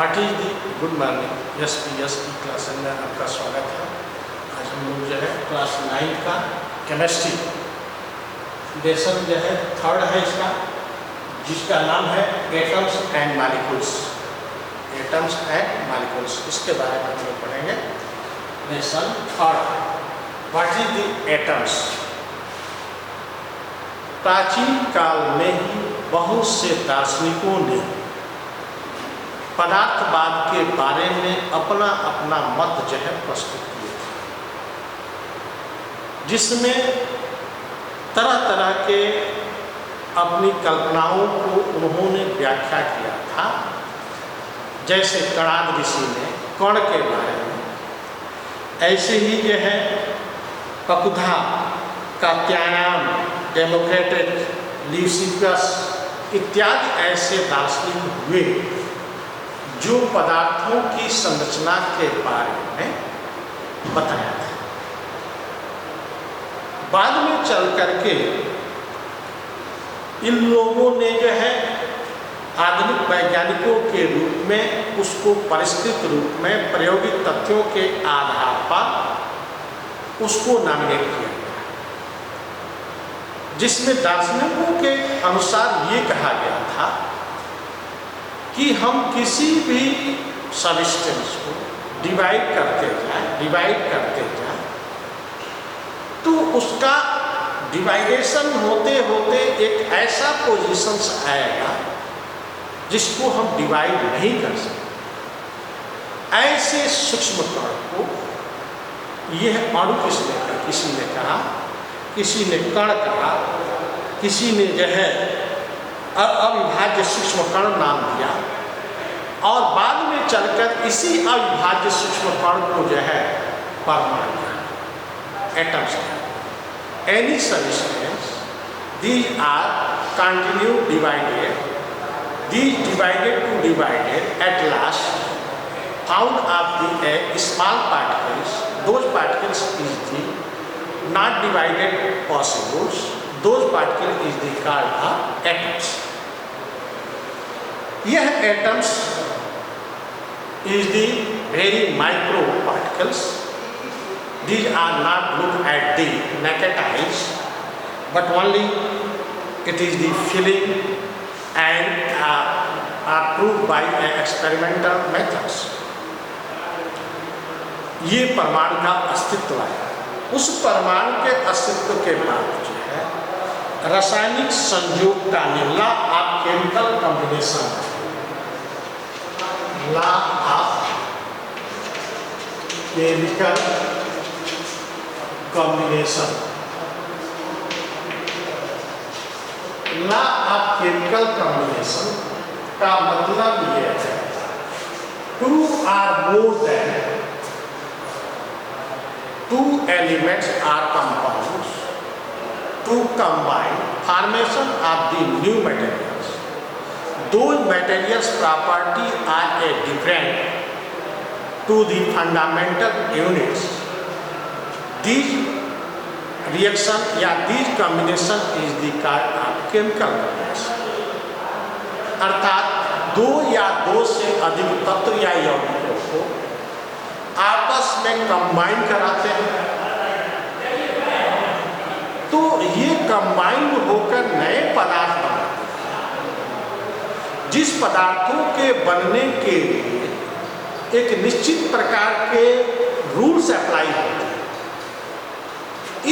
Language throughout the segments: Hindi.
What is the good morning S की क्लास में आपका स्वागत है। आज हम लोग जो है क्लास 9 का केमिस्ट्री लेसन जो है 3rd है इसका, जिसका नाम है atoms and molecules. Atoms and molecules, इसके बारे में हम लोग पढ़ेंगे। Lesson 3rd, what is the atoms. प्राचीन काल में ही बहुत से दार्शनिकों ने पदार्थवाद के बारे में अपना अपना मत जो है प्रस्तुत किए थे, जिसमें तरह तरह के अपनी कल्पनाओं को उन्होंने व्याख्या किया था। जैसे कणाद ऋषि ने कण के बारे में, ऐसे ही जो है पकुधा, कात्यायन, डेमोक्रेटिक, ल्यूसिफस इत्यादि ऐसे दार्शनिक हुए जो पदार्थों की संरचना के बारे में बताया था। बाद में चल करके इन लोगों ने जो है आधुनिक वैज्ञानिकों के रूप में उसको परिष्कृत रूप में प्रायोगिक तथ्यों के आधार पर उसको नॉमिनेट किया गया, जिसमें दार्शनिकों के अनुसार ये कहा गया था कि हम किसी भी सब्सटेंस को डिवाइड करते जाए तो उसका डिवाइडेशन होते होते एक ऐसा पोजीशंस आएगा जिसको हम डिवाइड नहीं कर सकते। ऐसे सूक्ष्म कण को यह अणु किसी ने कहा, किसी ने कण कहा, किसी ने जो है अविभाज्य सूक्ष्म कण नाम दिया, और बाद में चलकर इसी अविभाज्य सूक्ष्म कण को जो है परमाणु, atoms. Any substance, these are continue divided, these divided to divided at last found of the small particles. Those particles is the not divided particles. Those particles is the called atoms. यह atoms is the very micro particles. These are not looked at the naked eyes, but only it is the feeling and are proved by experimental methods. ये परमाणु का अस्तित्व है। उस परमाणु के अस्तित्व के बाद जो है रासायनिक संयोग का law of chemical combination, law of chemical combination, law of chemical combination का मतलब यह है two or more than two elements or compounds to combine formation of the new materials. Those materials property are a different to the fundamental units. These reaction या these combination is the kind of chemical combination। अर्थात दो या दो से अधिक तत्व या यौगिकों को आपस में कंबाइन कराते हैं, तो ये कंबाइन होकर नए पदार्थ बनाते हैं। जिस पदार्थों के बनने के लिए एक निश्चित प्रकार के रूल्स अप्लाई होते हैं,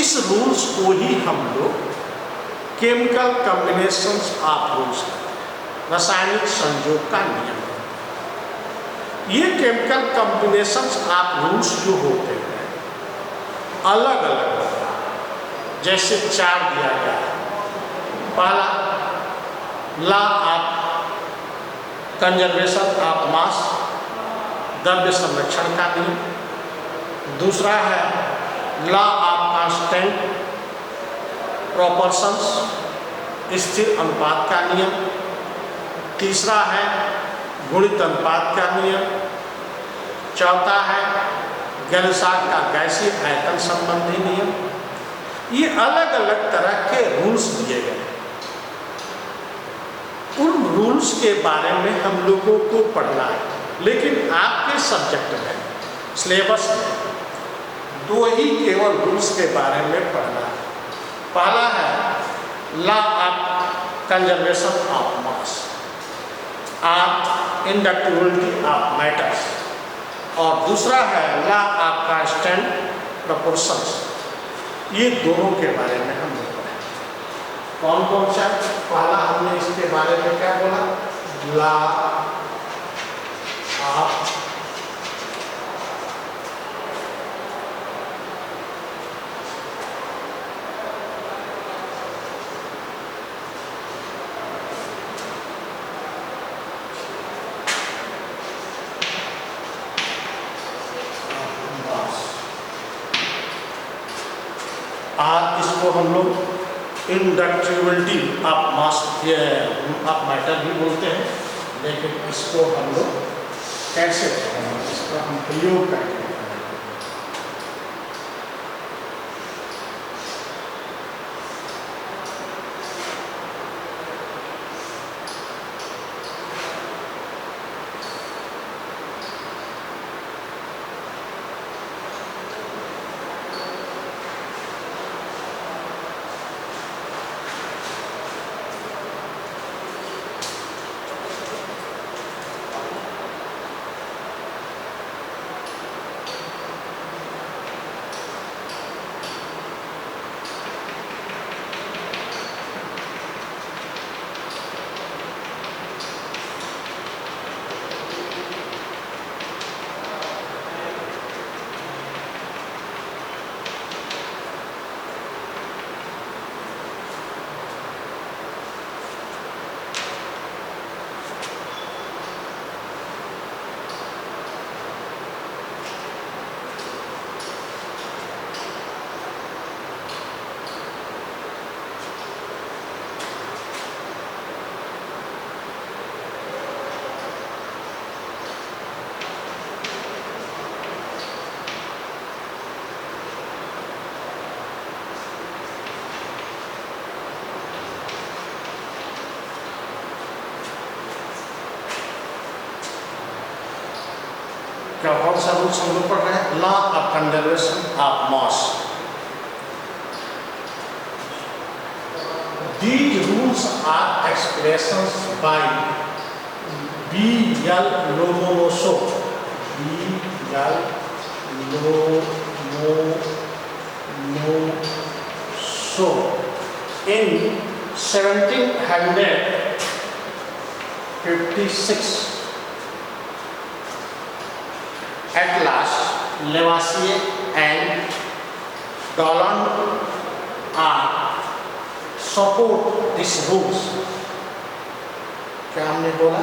इस रूल्स को ही हम लोग केमिकल कॉम्बिनेशंस ऑफ रूल्स कहते हैं, रासायनिक संयोग का नियम। ये केमिकल कॉम्बिनेशंस ऑफ रूल्स जो होते हैं अलग अलग, जैसे 4 दिया गया है। पहला लॉ ऑफ कंजर्वेशन ऑफ मास, द्रव्य संरक्षण का नियम। दूसरा है लॉ ऑफ कांस्टेंट प्रोपोर्शंस, स्थिर अनुपात का नियम। तीसरा है गुणित अनुपात का नियम। चौथा है गैलसाक का गैसीय आयतन संबंधी नियम। ये अलग अलग तरह के रूल्स दिए गए। उन रूल्स के बारे में हम लोगों को पढ़ना है। लेकिन आपके सब्जेक्ट में, सिलेबस में दो ही केवल रूल्स के बारे में पढ़ना है। पहला है लॉ ऑफ कंजर्वेशन ऑफ मास और इंडक्टिबिलिटी ऑफ मैटर्स, और दूसरा है लॉ ऑफ कांस्टेंट प्रोपोर्शंस। ये दोनों के बारे में हम लोग पढ़े। कौन कौन सा? पहला हमने इसके बारे में क्या बोला? लॉ ऑफ और इसको हम लोग इंडक्टिबिलिटी ऑफ मास ऑफ मैटर भी बोलते हैं, लेकिन इसको हम लोग कैसे इसका हम प्रयोग करते हैं? क्या कौन सा रूल्स हम लोग पढ़ रहे हैं? Law of conservation of mass. These rules are expressions by B.L. Lomonosov. B.L. Lomonosov in 1756. At last, Lavoisier and Dollond support these rules. क्या हमने बोला?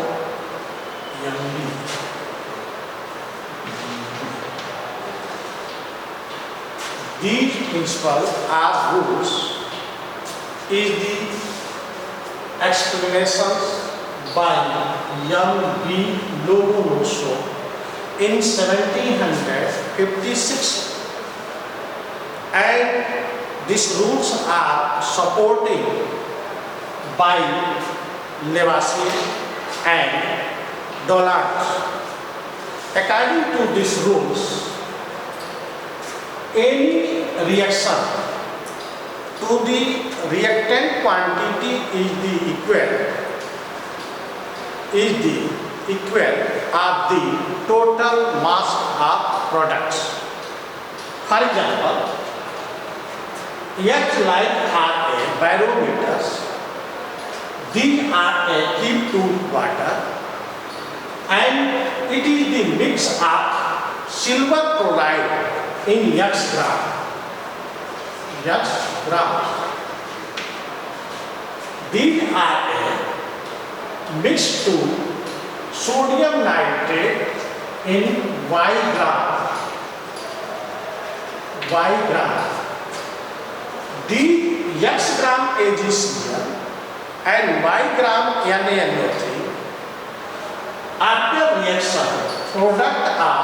These principles are rules is the explanations by young B. Lomonosov in 1756, and these rules are supported by Lavoisier and Dollond. According to these rules, any reaction to the reactant quantity is the equal of the total mass of products. For example, H like are a barometers, these are a keep to water, and it is the mix of silver chloride in X gram. These are a mixed to sodium nitrate in Y gram. The X gram AgCl and Y gram NaNO3 after reaction product of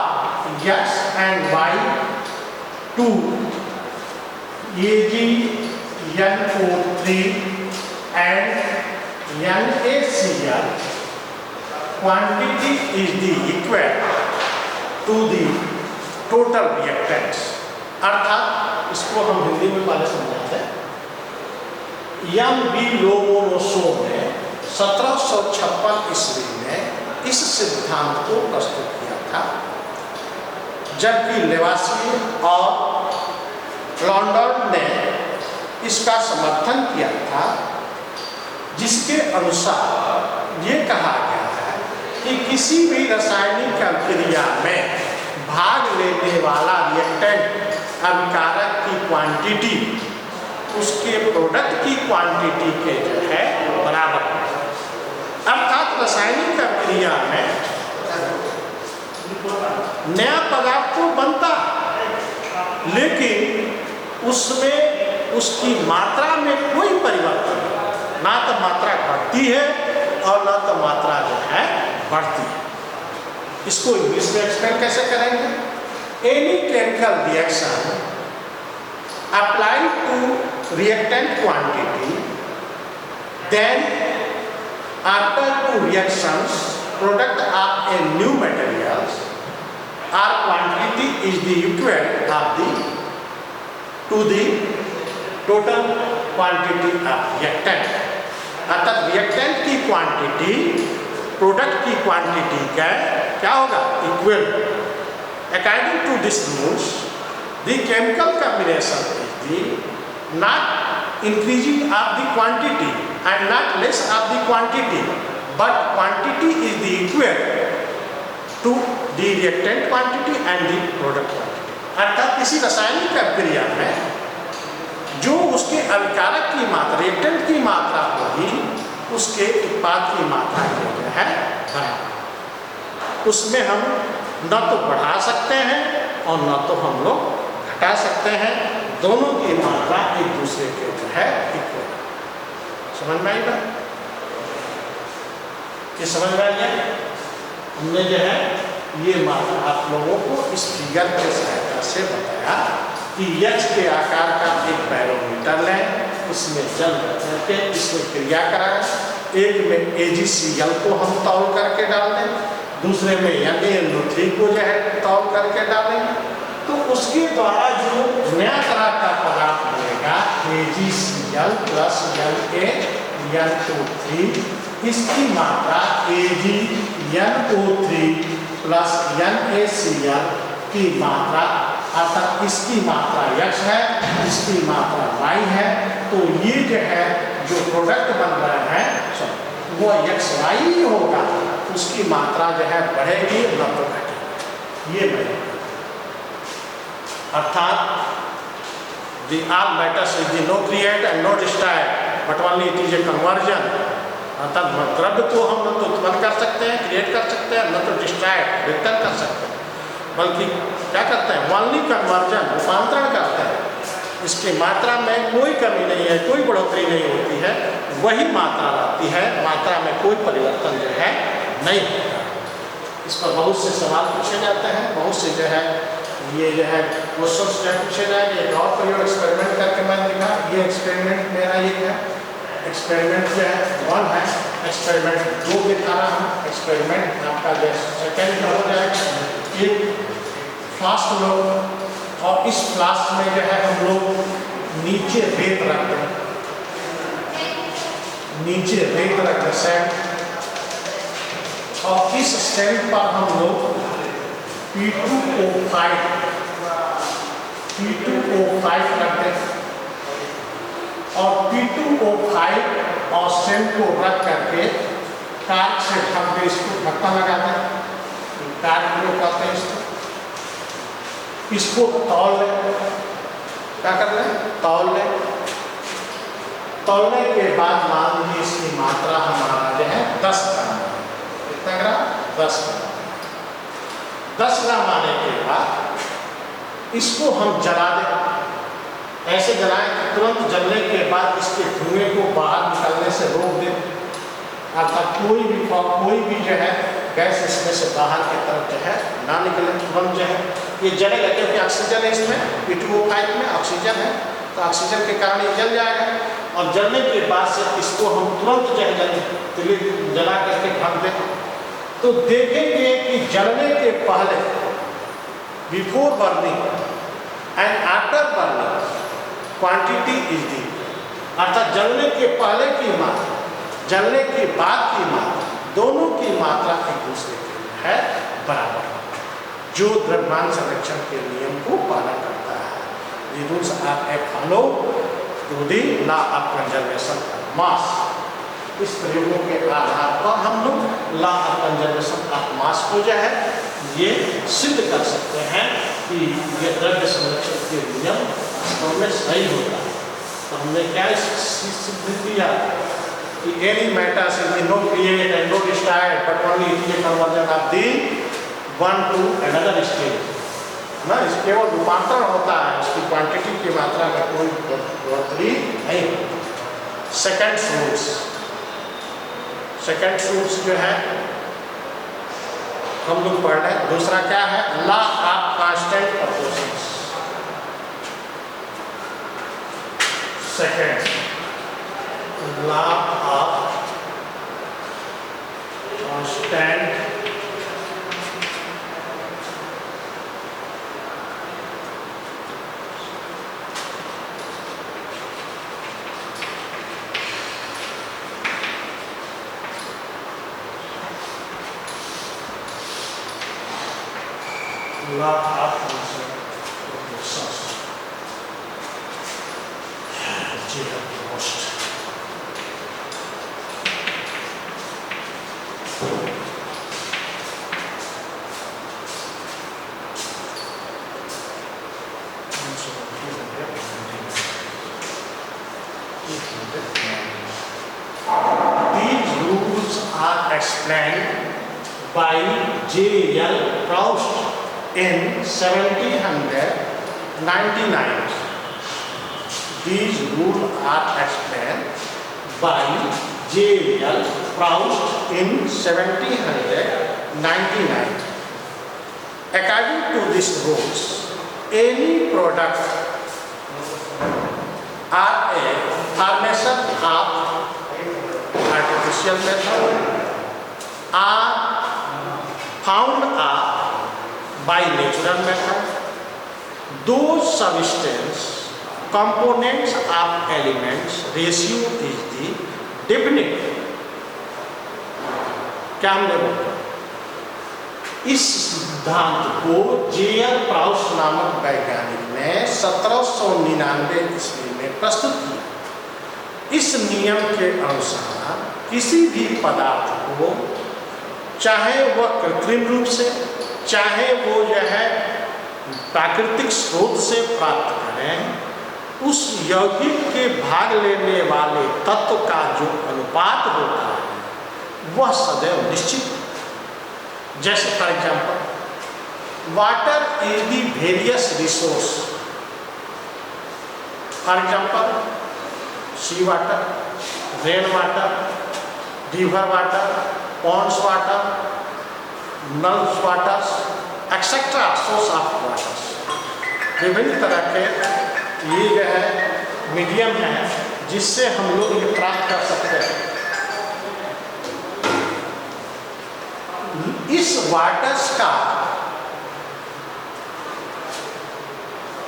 X and Y to AgNO3 and NaCl quantity is the equal to the total reactants. अर्थात इसको हम हिंदी में पहले समझाते हैं। एम.बी. लोमोनोसोव ने 1756 ईस्वी में इस सिद्धांत को प्रस्तुत किया था, जबकि लेवासिए और लॉन्डर्ड ने इसका समर्थन किया था, जिसके अनुसार ये कहा गया है कि किसी भी रासायनिक अभिक्रिया में भाग लेने वाला रिएक्टेंट अभिकारक की क्वांटिटी उसके प्रोडक्ट की क्वांटिटी के जो है बराबर है। अर्थात रासायनिक अभिक्रिया में नया पदार्थ तो बनता है, लेकिन उसमें उसकी मात्रा में कोई परिवर्तन नहीं, ना तो मात्रा घटती है और ना तो मात्रा जो है बढ़ती है। इसको इंग्लिश में एक्सप्लेन कैसे करेंगे? Any chemical reaction applied to reactant quantity, then after two reactions product of a new materials or quantity is the equal of the to the total quantity of reactant। अर्थात रिएक्टेंट की क्वांटिटी प्रोडक्ट की क्वांटिटी का क्या होगा? Equal. According to this rules the chemical combination is the not increasing of the quantity and not less of the quantity, but quantity is the equal to the reactant quantity and the product quantity। अर्थात किसी रासायनिक अभिक्रिया में जो उसके अभिकारक की मात्रा रिएक्टेंट की मात्रा होगी, उसके उत्पाद की मात्रा जो है बराबर। उसमें हम न तो बढ़ा सकते हैं और न तो हम लोग घटा सकते हैं, दोनों की मात्रा एक दूसरे के जो है इक्वल। समझ में आई बात? ये समझ में आई है? हमने जो है ये मात्रा आप लोगों को इस फिगर के सहायता से बताया कि यक्ष के आकार का एक बैरोमीटर लें, उसमें जल करके इसमें क्रिया कराएं। एक में AgCl को हम तौल करके डाल दें, दूसरे में NaNO3 को जो है तौल करके डालें, तो उसके द्वारा जो नया तरह का पदार्थ बनेगा AgCl प्लस NaNO3, इसकी मात्रा AgNO3 प्लस NaCl की मात्रा, अर्थात इसकी मात्रा X है, इसकी मात्रा Y है, तो ये जो है जो प्रोडक्ट बन रहा है वो XY ही होगा, उसकी मात्रा जो है बढ़ेगी न तो घटेगी। ये बढ़ेगी। अर्थात the all matters is the no create and no destroy, but only it is a conversion। अर्थात द्रव्य को हम न तो उत्पन्न कर सकते हैं, क्रिएट कर सकते हैं, न तो डिस्ट्रॉय रिटर्न कर सकते हैं, बल्कि क्या करते हैं? ओनली कन्वर्जन, रूपांतरण करते हैं। इसकी मात्रा में कोई कमी नहीं है, कोई बढ़ोतरी नहीं होती है, वही मात्रा रहती है, मात्रा में कोई परिवर्तन जो है नहीं होता। इस पर बहुत से सवाल पूछे जाते हैं, बहुत से जो है ये जो है क्वेश्चन जो पूछे जाएंगे। एक और प्रयोग एक्सपेरिमेंट करके मैंने दिखा, ये एक्सपेरिमेंट मेरा ये है, एक्सपेरिमेंट जो है 1 है, एक्सपेरिमेंट 2 दिखा रहा हूँ। एक्सपेरिमेंट आपका जो सेकेंड हो जाएगा। एक फ्लास्क लो और इस फ्लास्क में जो है हम लोग नीचे रेत रख दें, नीचे रेत रख दें सैंड, और इस सैंड पर हम लोग P2O5 करते हैं और P2O5 और सैंड को रख करके कार्क से ढक के इसको ढक्कन लगाते हैं। कार्क को कहते हैं इसको तौल लें। क्या कर लें? तौल लें। तौलने के बाद मान लीजिए इसकी मात्रा हमारा जो है 10 ग्राम है। कितना ग्राम? 10 ग्राम। 10 ग्राम आने के बाद इसको हम जला दें। ऐसे जलाएं कि तुरंत जलने के बाद इसके धुएं को बाहर निकलने से रोक दें। अर्थात कोई भी जो है गैस इसमें से बाहर की तरफ जो है ना निकले, तुरंत जो है ये जलेगा, क्योंकि ऑक्सीजन है इसमें, P2O5 में ऑक्सीजन है, तो ऑक्सीजन के कारण ये जल जाएगा। और जलने के बाद से इसको हम तुरंत जो है जला करके ढक दें। तो देखेंगे कि जलने के पहले, before burning and after burning, quantity is the, अर्थात जलने के पहले की मात्रा, जलने के बाद की मात्रा, दोनों की मात्रा एक दूसरे के है बराबर, जो द्रव्यमान संरक्षण के नियम को पालन करता है। ये rules are a follow to the law of conservation of mass. इस प्रयोगों के आधार पर हम लोग law of conservation of mass को जो है ये सिद्ध कर सकते हैं कि ये द्रव्य संरक्षण के नियम वास्तव में सही होता है। तो हमने क्या सिद्ध किया कि any matters is no create and no destroyed but only it is conversion of the one to another stage ना, इस केवल रूपांतरण होता है, उसकी क्वांटिटी की मात्रा में कोई बढ़ोतरी नहीं होती। सेकेंड रूल्स जो है हम लोग पढ़ रहे हैं। दूसरा क्या है? Law of constant proportions. Second, law of constant law of proportions. These rules are explained by J.L. Proust in 1799. These rules are explained by J.L. Proust in 1799. According to these rules, any product are a formation of artificial method are found by natural method. Those substance components of elements ratio is the definite. क्या हमने बोला? इस सिद्धांत को J.L. Proust नामक वैज्ञानिक ने 1799 ईस्वी में प्रस्तुत किया। इस नियम के अनुसार किसी भी पदार्थ को, चाहे वह कृत्रिम रूप से, चाहे वो जो है प्राकृतिक स्रोत से प्राप्त करें, उस यौगिक के भाग लेने वाले तत्व का जो अनुपात होता है वह सदैव निश्चित। जैसे for example, water is the various resource. For example, sea water, rain water, river water, ponds water, नल्स waters, etcetera source of waters. विभिन्न तरह के ये जो है मीडियम है जिससे हम लोग ये प्राप्त कर सकते हैं। इस वाटर्स का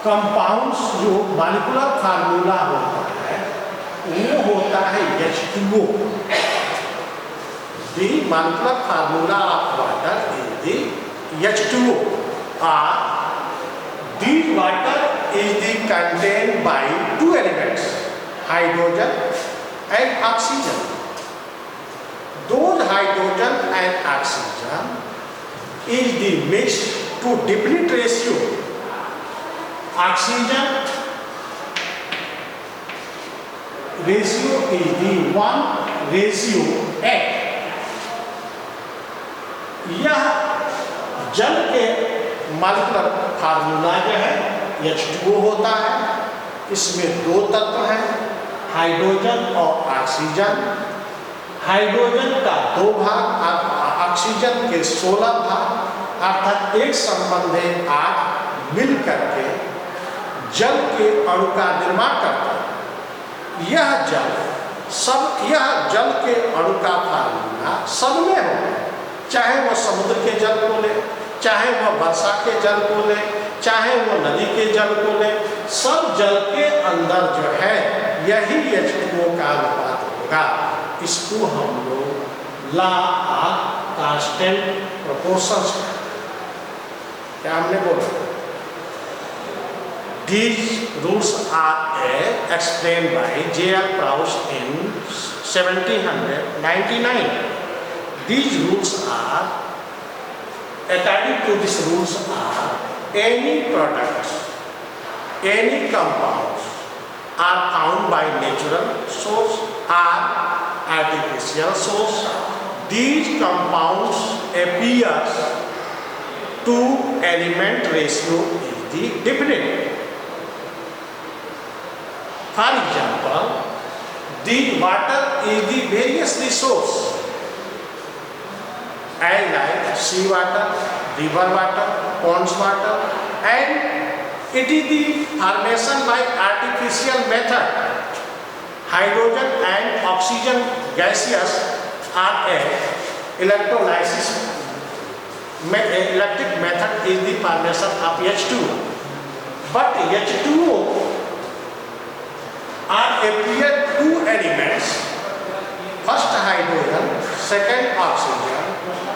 कंपाउंड्स जो मॉलिक्यूलर फार्मूला होता है वो होता है H2O। The molecular formula of water is the H2O. This water is contained by two elements, hydrogen and oxygen. Those hydrogen and oxygen is the mixed to definite ratio. Oxygen ratio is the 1:8. यह जल के मॉलिक्यूलर फार्मूला जो है H2O होता है। इसमें दो तत्व हैं, हाइड्रोजन और ऑक्सीजन। हाइड्रोजन का 2 भाग, ऑक्सीजन के 16 भाग, अर्थात एक संबंधी 8 मिल करके जल के अणु का निर्माण करता है। यह जल के अणु का फार्मूला सब में होगा, चाहे वह समुद्र के जल को ले, चाहे वह वर्षा के जल को ले, चाहे वह नदी के जल को ले, सब जल के अंदर जो है यही H2O का अनुपात होगा। इसको हम लोग लॉ ऑफ कांस्टेंट प्रोपोर्शंस, क्या हमने बोला? These rules are explained by J.R. Proust in 1799. These rules are, according to these rules are, any products, any compounds are found by natural source or artificial source. These compounds appears to element ratio is the definite. For example, the water is the various resource, as like sea water, river water, ponds water, and it is the formation by artificial method. Hydrogen and oxygen gaseous are a electrolysis. Electric method is the formation of H2O. But H2O are appear two elements, first hydrogen, second oxygen.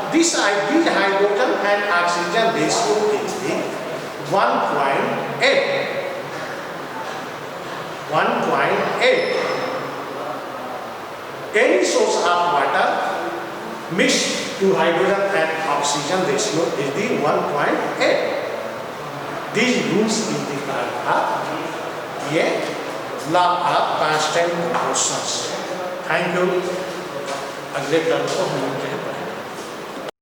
This hydrogen and oxygen ratio is the 1.8. 1.8. Any source of water mixed to hydrogen and oxygen ratio is the 1.8. These rules in the law of constant proportions. Thank you. अगले टर्म को हम लोग